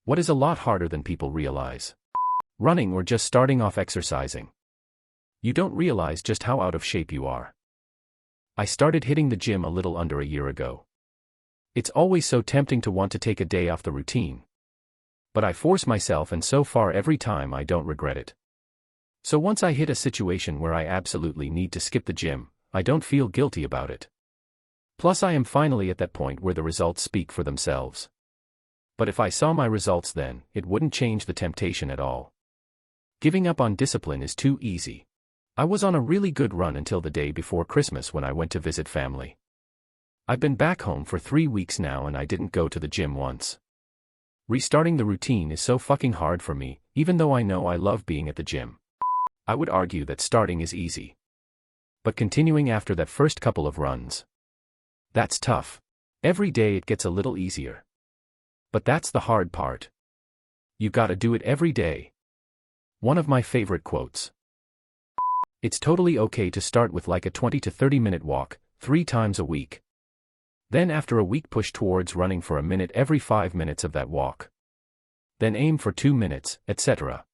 What is a lot harder than people realize? Running or just starting off exercising. You don't realize just how out of shape you are. I started hitting the gym a little under a year ago. It's always so tempting to want to take a day off the routine. But I force myself, and so far every time I don't regret it. So once I hit a situation where I absolutely need to skip the gym, I don't feel guilty about it. Plus I am finally at that point where the results speak for themselves. But if I saw my results then, it wouldn't change the temptation at all. Giving up on discipline is too easy. I was on a really good run until the day before Christmas when I went to visit family. I've been back home for 3 weeks now and I didn't go to the gym once. Restarting the routine is so fucking hard for me, even though I know I love being at the gym. I would argue that starting is easy. But continuing after that first couple of runs, that's tough. Every day it gets a little easier. But that's the hard part. You gotta do it every day. One of my favorite quotes. It's totally okay to start with like a 20 to 30 minute walk, 3 times a week. Then after a week push towards running for a minute every 5 minutes of that walk. Then aim for 2 minutes, etc.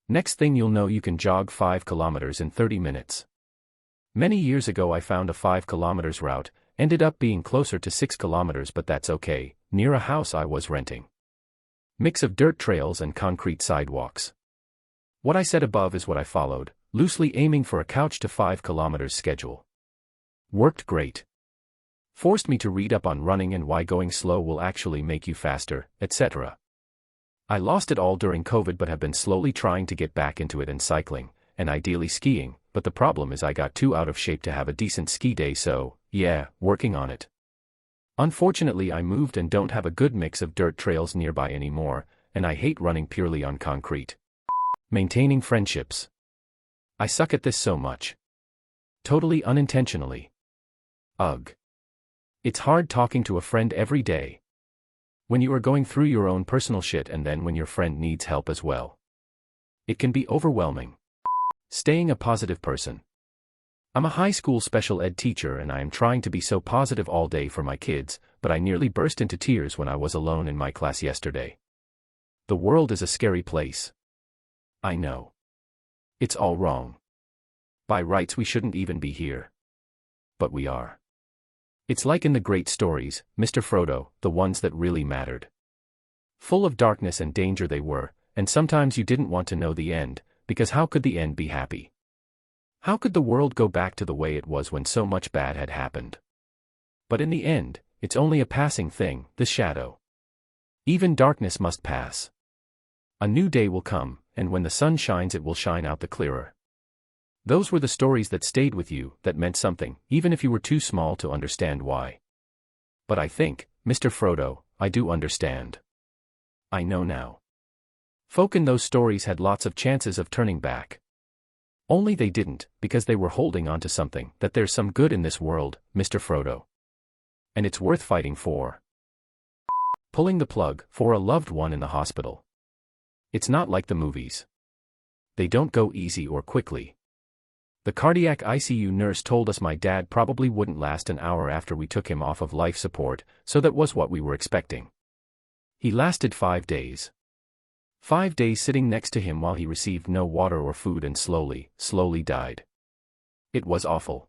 Next thing you'll know you can jog 5 kilometers in 30 minutes. Many years ago I found a 5 kilometers route, ended up being closer to 6 kilometers, but that's okay, near a house I was renting. Mix of dirt trails and concrete sidewalks. What I said above is what I followed, loosely aiming for a couch to 5 kilometers schedule. Worked great. Forced me to read up on running and why going slow will actually make you faster, etc. I lost it all during COVID but have been slowly trying to get back into it and cycling, and ideally skiing, but the problem is I got too out of shape to have a decent ski day, so, yeah, working on it. Unfortunately I moved and don't have a good mix of dirt trails nearby anymore, and I hate running purely on concrete. Maintaining friendships. I suck at this so much. Totally unintentionally. Ugh. It's hard talking to a friend every day. When you are going through your own personal shit and then when your friend needs help as well. It can be overwhelming. Staying a positive person. I'm a high school special ed teacher and I am trying to be so positive all day for my kids, but I nearly burst into tears when I was alone in my class yesterday. The world is a scary place. I know. It's all wrong. By rights we shouldn't even be here. But we are. It's like in the great stories, Mr. Frodo, the ones that really mattered. Full of darkness and danger they were, and sometimes you didn't want to know the end, because how could the end be happy? How could the world go back to the way it was when so much bad had happened? But in the end, it's only a passing thing, the shadow. Even darkness must pass. A new day will come, and when the sun shines it will shine out the clearer. Those were the stories that stayed with you, that meant something, even if you were too small to understand why. But I think, Mr. Frodo, I do understand. I know now. Folk in those stories had lots of chances of turning back. Only they didn't, because they were holding on to something, that there's some good in this world, Mr. Frodo. And it's worth fighting for. Pulling the plug, for a loved one in the hospital. It's not like the movies. They don't go easy or quickly. The cardiac ICU nurse told us my dad probably wouldn't last an hour after we took him off of life support, so that was what we were expecting. He lasted 5 days. 5 days sitting next to him while he received no water or food and slowly died. It was awful.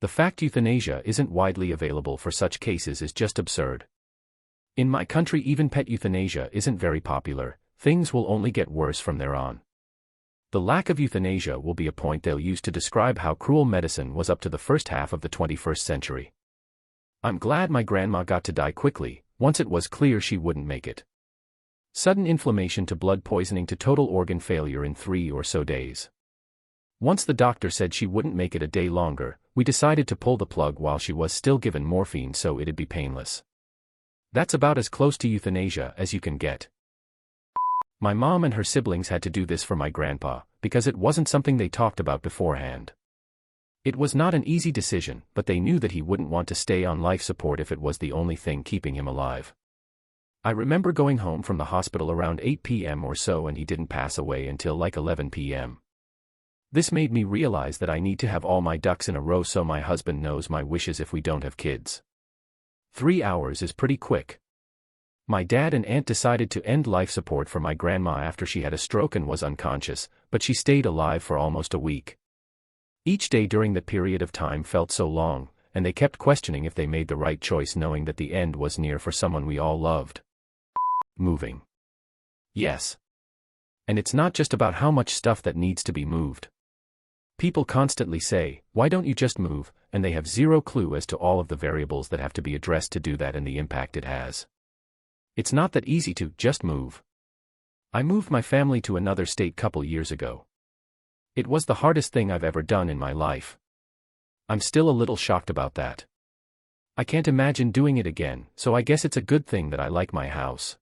The fact euthanasia isn't widely available for such cases is just absurd. In my country even pet euthanasia isn't very popular, things will only get worse from there on. The lack of euthanasia will be a point they'll use to describe how cruel medicine was up to the first half of the 21st century. I'm glad my grandma got to die quickly, once it was clear she wouldn't make it. Sudden inflammation to blood poisoning to total organ failure in 3 or so days. Once the doctor said she wouldn't make it a day longer, we decided to pull the plug while she was still given morphine so it'd be painless. That's about as close to euthanasia as you can get. My mom and her siblings had to do this for my grandpa, because it wasn't something they talked about beforehand. It was not an easy decision, but they knew that he wouldn't want to stay on life support if it was the only thing keeping him alive. I remember going home from the hospital around 8 p.m. or so and he didn't pass away until like 11 p.m. This made me realize that I need to have all my ducks in a row so my husband knows my wishes if we don't have kids. 3 hours is pretty quick. My dad and aunt decided to end life support for my grandma after she had a stroke and was unconscious, but she stayed alive for almost a week. Each day during that period of time felt so long, and they kept questioning if they made the right choice, knowing that the end was near for someone we all loved. Moving. Yes. And it's not just about how much stuff that needs to be moved. People constantly say, "Why don't you just move?" and they have zero clue as to all of the variables that have to be addressed to do that and the impact it has. It's not that easy to just move. I moved my family to another state couple years ago. It was the hardest thing I've ever done in my life. I'm still a little shocked about that. I can't imagine doing it again, so I guess it's a good thing that I like my house.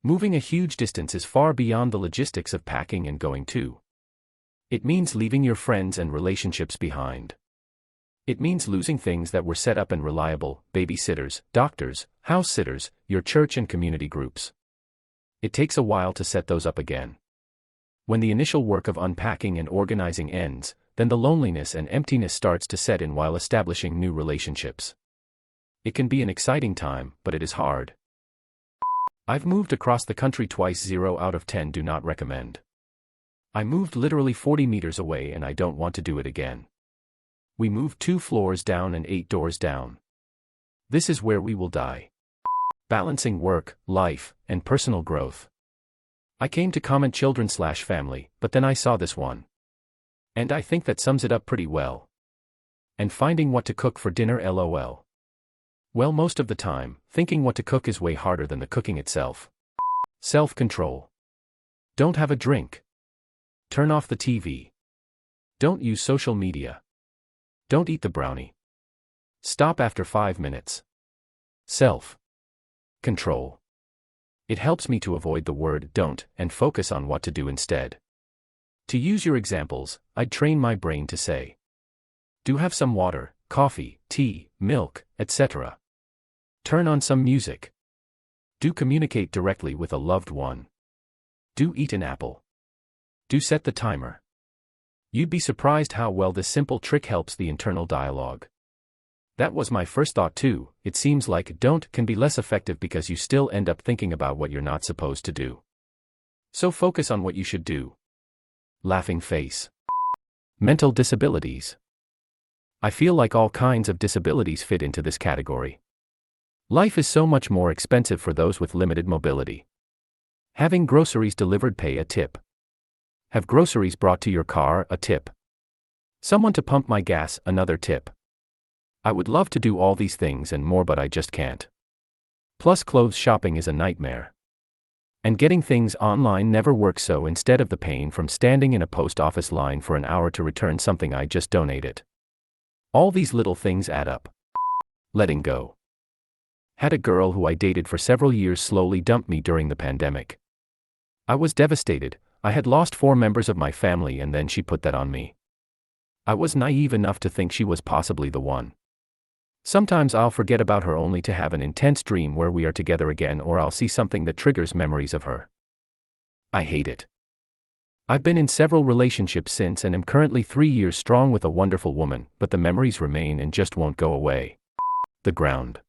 Moving a huge distance is far beyond the logistics of packing and going to. It means leaving your friends and relationships behind. It means losing things that were set up and reliable: babysitters, doctors, house sitters, your church and community groups. It takes a while to set those up again. When the initial work of unpacking and organizing ends, then the loneliness and emptiness starts to set in while establishing new relationships. It can be an exciting time, but it is hard. I've moved across the country twice. 0 out of 10 do not recommend. I moved literally 40 meters away and I don't want to do it again. We moved 2 floors down and 8 doors down. This is where we will die. Balancing work, life, and personal growth. I came to comment children/family, but then I saw this one. And I think that sums it up pretty well. And finding what to cook for dinner, lol. Well, most of the time, thinking what to cook is way harder than the cooking itself. Self-control. Don't have a drink. Turn off the TV. Don't use social media. Don't eat the brownie. Stop after 5 minutes. Self-control. It helps me to avoid the word don't and focus on what to do instead. To use your examples, I'd train my brain to say, do have some water, coffee, tea, milk, etc. Turn on some music. Do communicate directly with a loved one. Do eat an apple. Do set the timer. You'd be surprised how well this simple trick helps the internal dialogue. That was my first thought too. It seems like don't can be less effective because you still end up thinking about what you're not supposed to do. So focus on what you should do. Laughing face. Mental disabilities. I feel like all kinds of disabilities fit into this category. Life is so much more expensive for those with limited mobility. Having groceries delivered, pay a tip. Have groceries brought to your car, a tip. Someone to pump my gas, another tip. I would love to do all these things and more, but I just can't. Plus, clothes shopping is a nightmare. And getting things online never works, so instead of the pain from standing in a post office line for an hour to return something, I just donate it. All these little things add up. Letting go. Had a girl who I dated for several years slowly dump me during the pandemic. I was devastated. I had lost 4 members of my family and then she put that on me. I was naive enough to think she was possibly the one. Sometimes I'll forget about her only to have an intense dream where we are together again, or I'll see something that triggers memories of her. I hate it. I've been in several relationships since and am currently 3 years strong with a wonderful woman, but the memories remain and just won't go away. The ground.